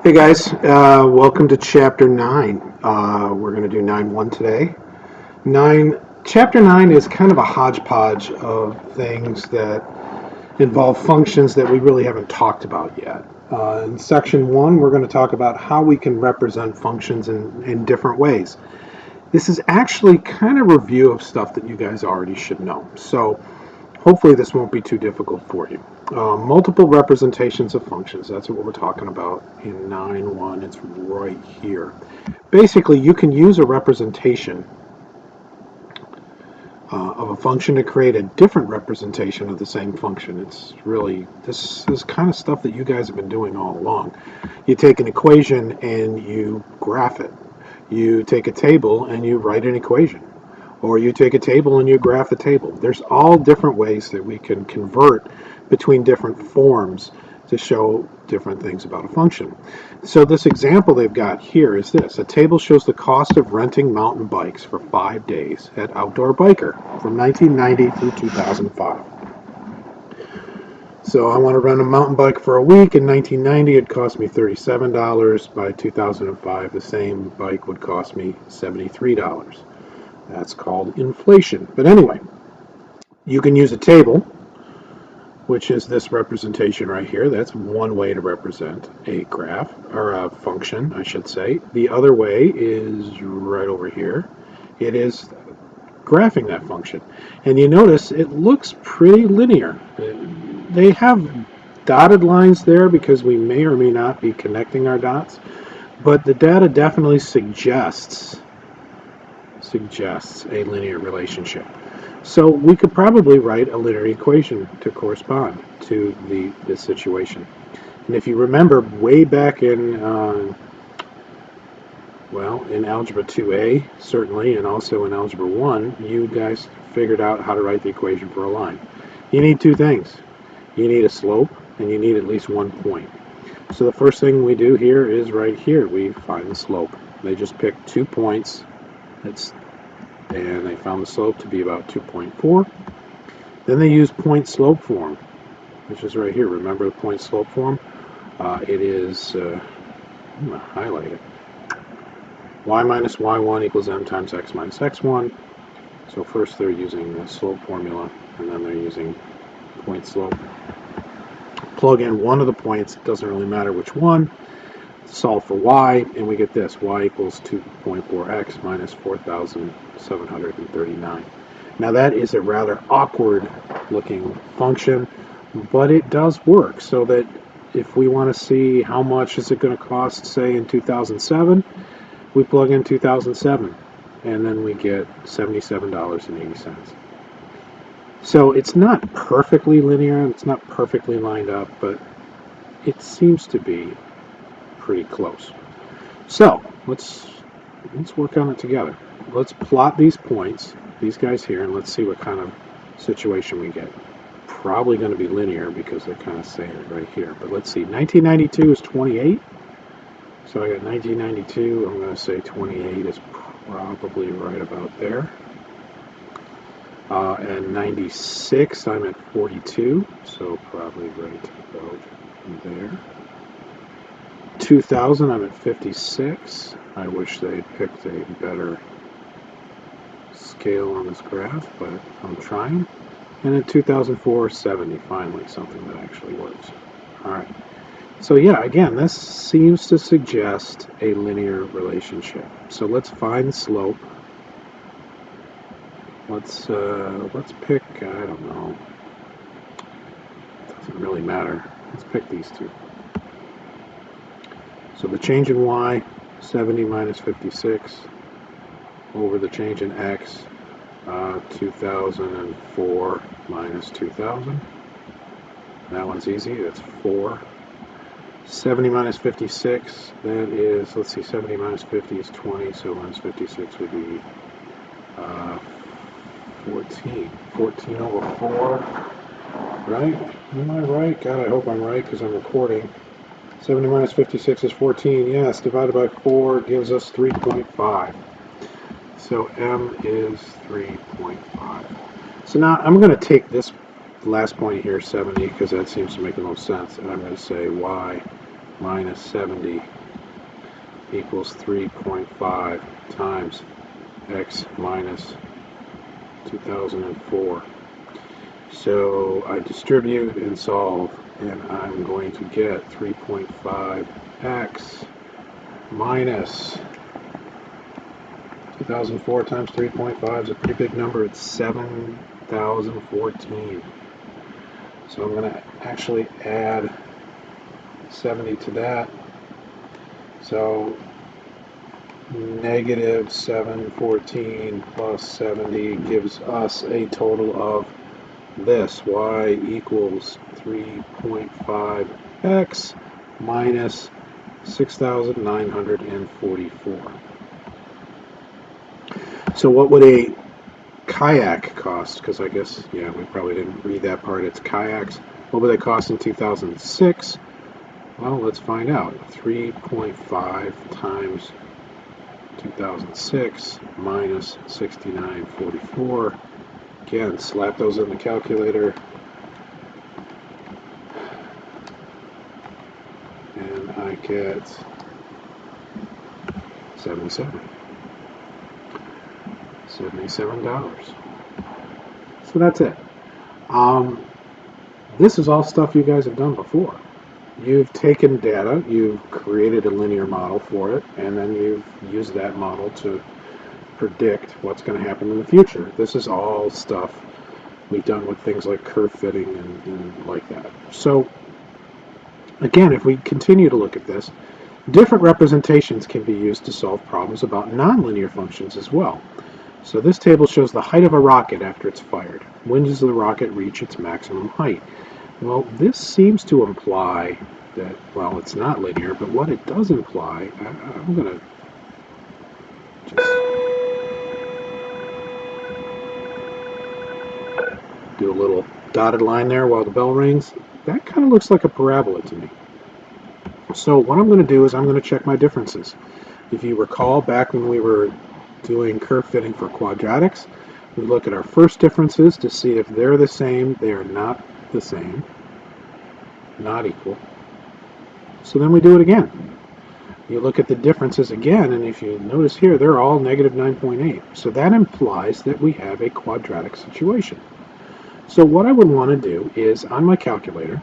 Hey guys, welcome to Chapter 9. We're going to do 9.1 today. 9, Chapter 9 is kind of a hodgepodge of things that involve functions that we really haven't talked about yet. In Section 1, we're going to talk about how we can represent functions in different ways. This is actually kind of a review of stuff that you guys already should know. So hopefully this won't be too difficult for you. Multiple representations of functions, that's what we're talking about in 9.1. It's right here. Basically, you can use a representation of a function to create a different representation of the same function. This is kind of stuff that you guys have been doing all along. You take an equation and you graph it. You take a table and you write an equation. Or you take a table and you graph the table. There's all different ways that we can convert between different forms to show different things about a function. So this example they've got here is this. A table shows the cost of renting mountain bikes for 5 days at Outdoor Biker from 1990 through 2005. So I want to rent a mountain bike for a week. In 1990, it cost me $37. By 2005, the same bike would cost me $73. That's called inflation. But anyway, you can use a table, which is this representation right here. That's one way to represent a graph, or a function, I should say. The other way is right over here. It is graphing that function. And you notice it looks pretty linear. They have dotted lines there because we may or may not be connecting our dots, but the data definitely suggests a linear relationship. So we could probably write a linear equation to correspond to this situation. And if you remember way back in Algebra 2A, certainly, and also in Algebra 1, you guys figured out how to write the equation for a line. You need two things. You need a slope, and you need at least one point. So the first thing we do here is right here. We find the slope. They just picked 2 points. And they found the slope to be about 2.4. Then they use point slope form, which is right here. Remember the point slope form? It is, I'm going to highlight it. Y minus y1 equals m times x minus x1. So first they're using the slope formula, and then they're using point slope. Plug in one of the points, it doesn't really matter which one. Solve for y, and we get this. Y equals 2.4x minus 4,739. Now that is a rather awkward looking function, but it does work, so that if we want to see how much is it going to cost, say in 2007, we plug in 2007, and then we get $77.80. So it's not perfectly linear, it's not perfectly lined up, but it seems to be pretty close. So let's work on it together. Let's plot these points, these guys here, and let's see what kind of situation we get. Probably going to be linear because they're kind of saying it right here. But let's see. 1992 is 28. So I got 1992. I'm going to say 28 is probably right about there. And 96, I'm at 42. So probably right about there. 2000, I'm at 56. I wish they'd picked a better scale on this graph, but I'm trying. And in 2004, 70, finally, something that actually works. All right. So yeah, again, this seems to suggest a linear relationship. So let's find slope. Let's pick, I don't know. It doesn't really matter. Let's pick these two. So the change in y, 70 minus 56, over the change in x, 2004 minus 2000. That one's easy, that's 4. 70 minus 56, that is, let's see, 70 minus 50 is 20, so minus 56 would be 14. 14 over 4, right? Am I right? God, I hope I'm right because I'm recording. 70 minus 56 is 14. Yes, divided by 4 gives us 3.5. So m is 3.5. So now I'm going to take this last point here, 70, because that seems to make the most sense. And I'm going to say y minus 70 equals 3.5 times x minus 2004. So I distribute and solve, and I'm going to get 3.5x minus 2004 times 3.5 is a pretty big number. It's 7,014. So I'm going to actually add 70 to that. So negative 714 plus 70 gives us a total of this, y equals 3.5x minus 6,944. So what would a kayak cost? Because I guess, yeah, we probably didn't read that part. It's kayaks. What would they cost in 2006? Well, let's find out. 3.5 times 2006 minus 6944. Again, slap those in the calculator. And I get 77. $77. So that's it. This is all stuff you guys have done before. You've taken data, you've created a linear model for it, and then you've used that model to predict what's going to happen in the future. This is all stuff we've done with things like curve fitting and like that. So again, if we continue to look at this, different representations can be used to solve problems about nonlinear functions as well. So this table shows the height of a rocket after it's fired. When does the rocket reach its maximum height? Well, this seems to imply that, well, it's not linear, but what it does imply, I'm going to just do a little dotted line there while the bell rings. That kind of looks like a parabola to me. So what I'm going to do is I'm going to check my differences. If you recall back when we were doing curve fitting for quadratics, we look at our first differences to see if they're the same. They are not the same, not equal. So then we do it again. You look at the differences again, and if you notice here, they're all negative 9.8. So that implies that we have a quadratic situation. So what I would want to do is, on my calculator,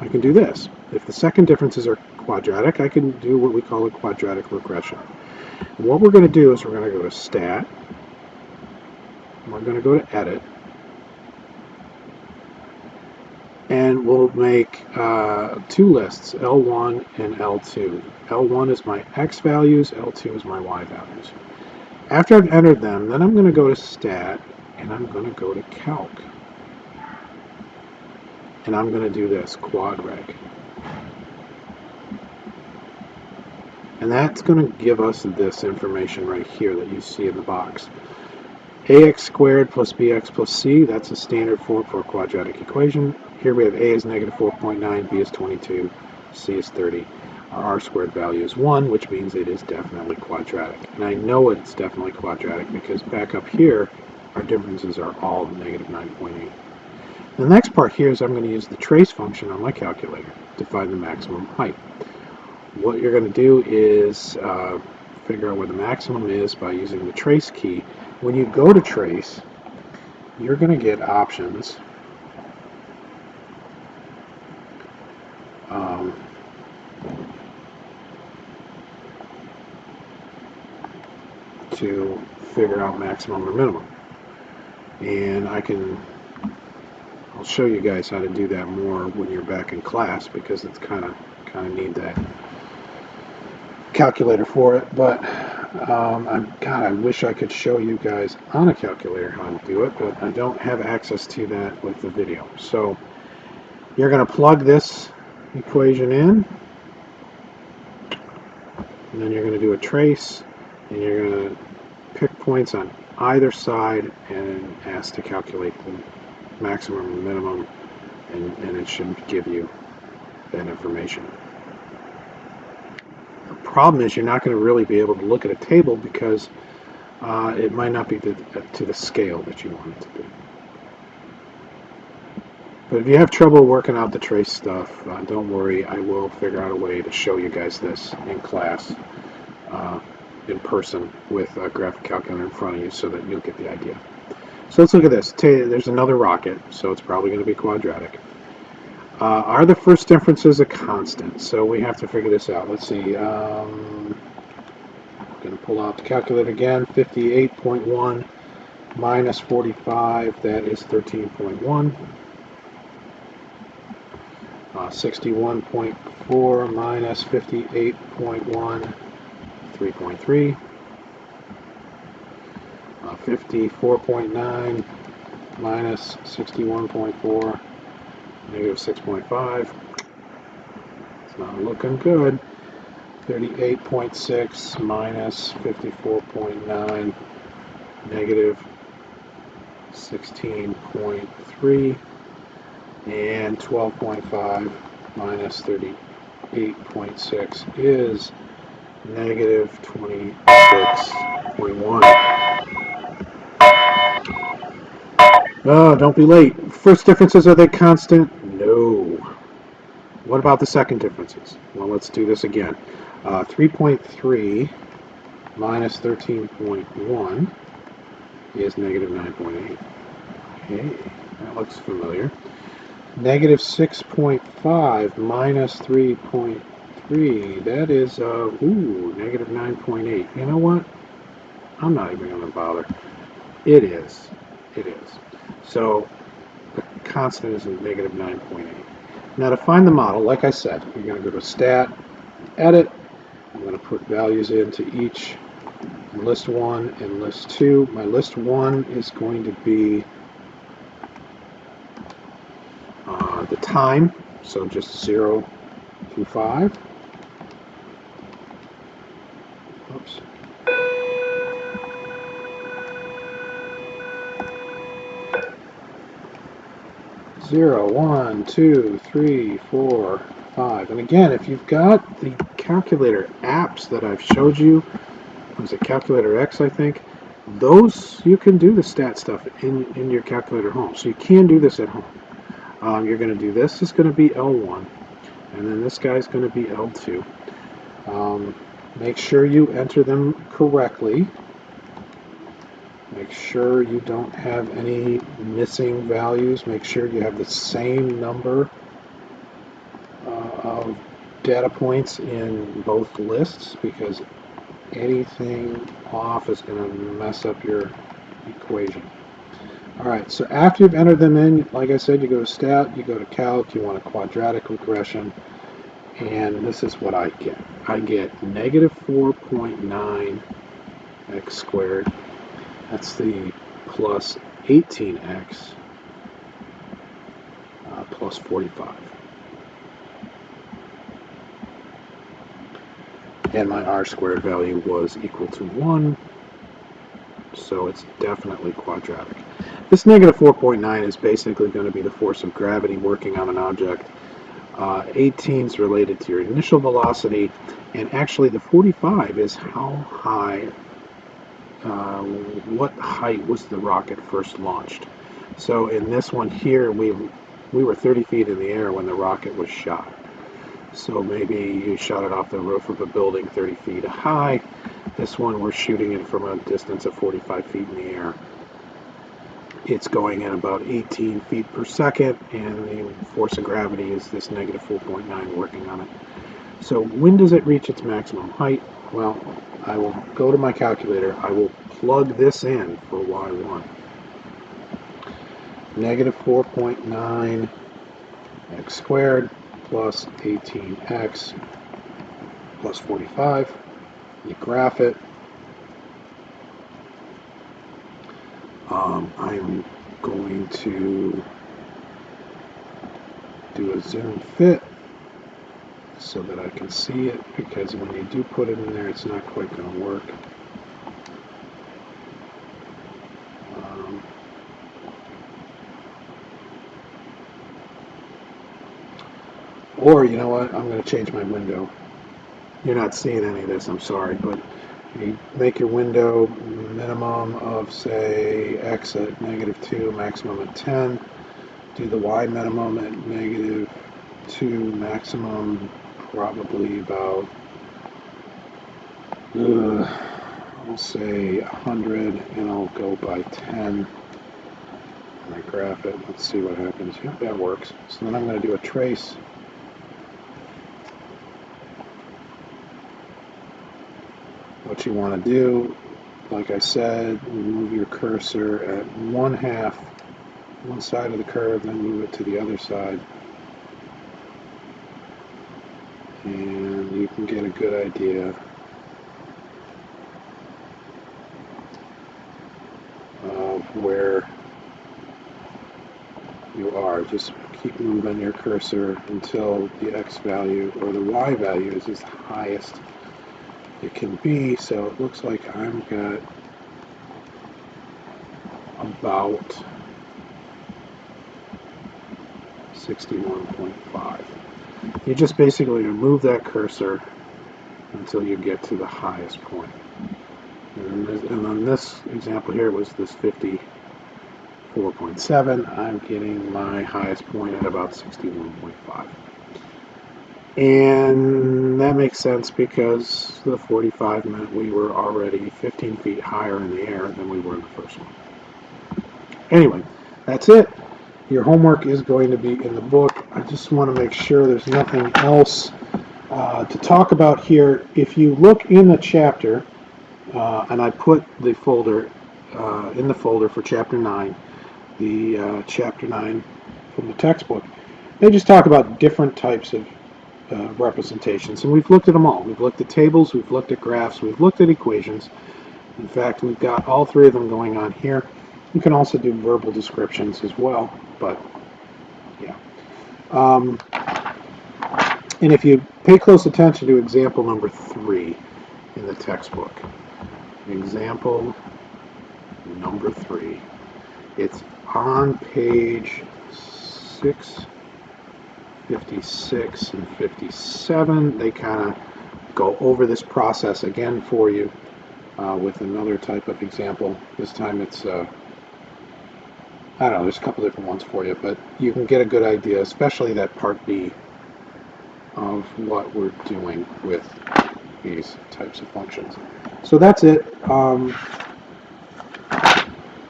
I can do this. If the second differences are quadratic, I can do what we call a quadratic regression. And what we're going to do is we're going to go to Stat, we're going to go to Edit, and we'll make two lists, L1 and L2. L1 is my X values, L2 is my Y values. After I've entered them, then I'm going to go to Stat, and I'm going to go to Calc. And I'm going to do this, quadreg. And that's going to give us this information right here that you see in the box. ax squared plus bx plus c, that's a standard form for a quadratic equation. Here we have a is negative 4.9, b is 22, c is 30. Our r squared value is 1, which means it is definitely quadratic. And I know it's definitely quadratic because back up here, our differences are all negative 9.8. The next part here is I'm going to use the trace function on my calculator to find the maximum height. What you're going to do is figure out where the maximum is by using the trace key. When you go to trace, you're going to get options to figure out maximum or minimum. And I'll show you guys how to do that more when you're back in class, because it's kind of need that calculator for it. But I wish I could show you guys on a calculator how to do it, but I don't have access to that with the video. So you're going to plug this equation in, and then you're going to do a trace, and you're going to pick points on either side and ask to calculate the maximum and minimum, and it should give you that information. The problem is you're not going to really be able to look at a table because it might not be to the scale that you want it to be. But if you have trouble working out the trace stuff, don't worry. I will figure out a way to show you guys this in class, uh, in person, with a graphic calculator in front of you so that you'll get the idea. So let's look at this. There's another rocket, so it's probably going to be quadratic. Are the first differences a constant? So we have to figure this out. Let's see. I'm going to pull out the calculator again. 58.1 minus 45, that is 13.1. 61.4 minus 58.1, 3.3. 54.9 minus 61.4, negative 6.5. It's not looking good. 38.6 minus 54.9, negative 16.3. And 12.5 minus 38.6 is negative 26.1. Oh, don't be late. First differences, are they constant? No. What about the second differences? Well, let's do this again. 3.3 minus 13.1 is negative 9.8. Okay, that looks familiar. Negative 6.5 minus 3.3, that is, negative 9.8. You know what? I'm not even going to bother. It is. It is. So the constant is negative 9.8. Now to find the model, like I said, you're going to go to Stat, Edit. I'm going to put values into each list 1 and list 2. My list 1 is going to be the time, so just 0 through 5. Oops. Zero, 1, 2, 3, 4, 5. And again, if you've got the calculator apps that I've showed you, was it Calculator X, I think? Those, you can do the stat stuff in your calculator home. So you can do this at home. You're going to do this is going to be L1, and then this guy's going to be L2. Make sure you enter them correctly. Make sure you don't have any missing values. Make sure you have the same number of data points in both lists, because anything off is going to mess up your equation. Alright, so after you've entered them in, like I said, you go to Stat, you go to Calc, you want a quadratic regression, and this is what I get. I get negative 4.9 x squared. That's the plus 18x plus 45. And my r squared value was equal to 1, so it's definitely quadratic. This negative 4.9 is basically going to be the force of gravity working on an object. 18 is related to your initial velocity, and actually the 45 is how high, what height was the rocket first launched. So in this one here, we were 30 feet in the air when the rocket was shot. So maybe you shot it off the roof of a building 30 feet high. This one, we're shooting it from a distance of 45 feet in the air. It's going at about 18 feet per second, and the force of gravity is this negative 4.9 working on it. So when does it reach its maximum height? Well, I will go to my calculator. I will plug this in for y1. Negative 4.9 x squared plus 18x plus 45. You graph it. I'm going to do a zoom fit so that I can see it, because when you do put it in there, it's not quite going to work. Or, you know what, I'm going to change my window. You're not seeing any of this, I'm sorry, but you make your window minimum of, say, x at -2, maximum at 10. do the y minimum at -2, maximum probably about, I'll say 100, and I'll go by 10. And I graph it. Let's see what happens. Yep, that works. So then I'm going to do a trace. What you want to do, like I said, move your cursor at one side of the curve, then move it to the other side. And you can get a good idea of where you are. Just keep moving your cursor until the x value or the y value is as highest it can be. So it looks like I've got about 61.5. You just basically move that cursor until you get to the highest point. And on this example here, it was this 54.7. I'm getting my highest point at about 61.5. And that makes sense because the 45 meant we were already 15 feet higher in the air than we were in the first one. Anyway, that's it. Your homework is going to be in the book. I just want to make sure there's nothing else to talk about here. If you look in the chapter, and I put the folder in the folder for chapter 9, the chapter 9 from the textbook, they just talk about different types of representations, and we've looked at them all. We've looked at tables, we've looked at graphs, we've looked at equations. In fact, we've got all three of them going on here. You can also do verbal descriptions as well, but yeah. And if you pay close attention to example number 3 in the textbook, example number 3, it's on page 656 and 57. They kind of go over this process again for you with another type of example. This time it's I don't know, there's a couple different ones for you, but you can get a good idea, especially that part B, of what we're doing with these types of functions. So that's it.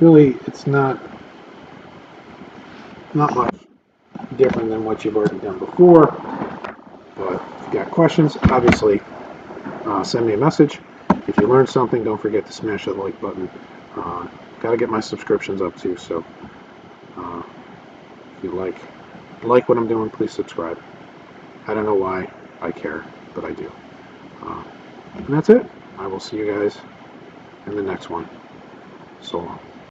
Really, it's not much different than what you've already done before, but if you've got questions, obviously send me a message. If you learned something, don't forget to smash that like button. Got to get my subscriptions up too, so if you like what I'm doing, please subscribe. I don't know why I care, but I do. And that's it. I will see you guys in the next one. So long.